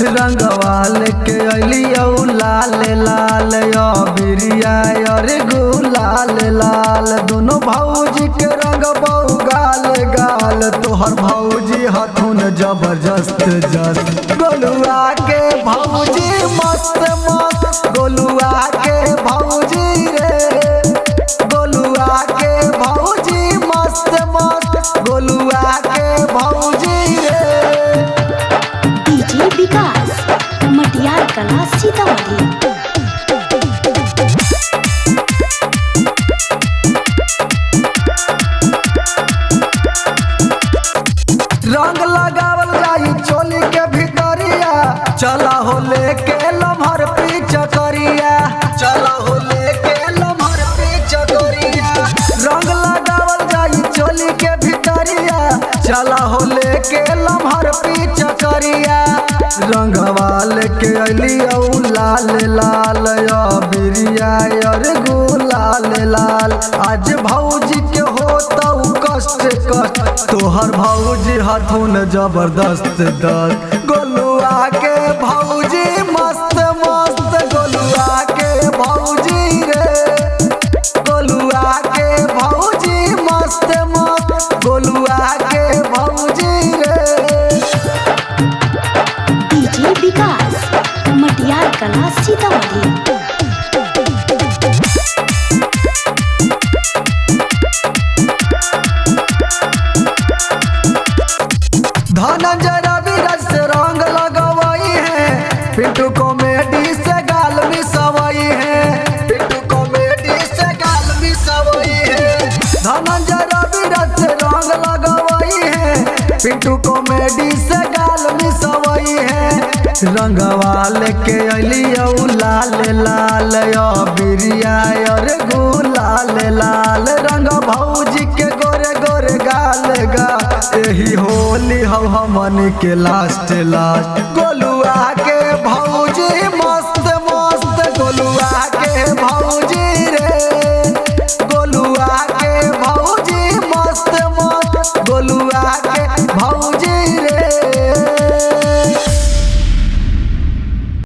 रंगवाल के अलिया लाल लाल बिरिया अरे गुलाल लाल दोनों भौजी के रंग बहु गाल गाल तोहर भौजी हथुन जबरदस्त जस्त गोलुआ के भौजी मस्त मस्त गोलुआ के भौजी रे गोलुआ के भौजी मस्त मस्त गोलुआ के भौजी रे। डीजे विकास मटियार कला सीतामढ़ी। रंग लगावल जाई चोली के भितरिया चला हो लेके लम्हर पीछ करिया चला हो लेके लम्हर पीछ करिया रंग लगावल जाई चोली के भितरिया चला हो लेके लम्हर पीछ करिया रंगवाल के अलिया लाल लाल बिरिया अरे गुलाल लाल आज भौजी के होता कष्ट कष्ट तोहर भौजी हथुन जबरदस्त दस्त गोलुआ के भौजी मस्त मस्त गोलुआ के भौजी रे गोलुआ के भौजी मस्त मस्त गोलुआ के भौजी रे। डीजे विकास मटियार कला सीतामढ़ी। धनंजय रविराज से रंग लगवाई है पिंटू कॉमेडी से गाल मिसवाई है पिंटू कॉमेडी से गाल मिसवाई है धनंजय रविराज से रंग लगवाई है पिंटू कॉमेडी से गाल मिसवाई है रंगवाल के अलिया लाल लाल बिरिया अरे गुलाल लाल रंग भौजी के गोरे गोरे गाल गा यही होली हमन के लास्ट लास्ट गोलुआ के भौजी मस्त मस्त गोलुआ के भौजी रे गोलुआ के भौजी मस्त मस्त गोलुआ के भौजी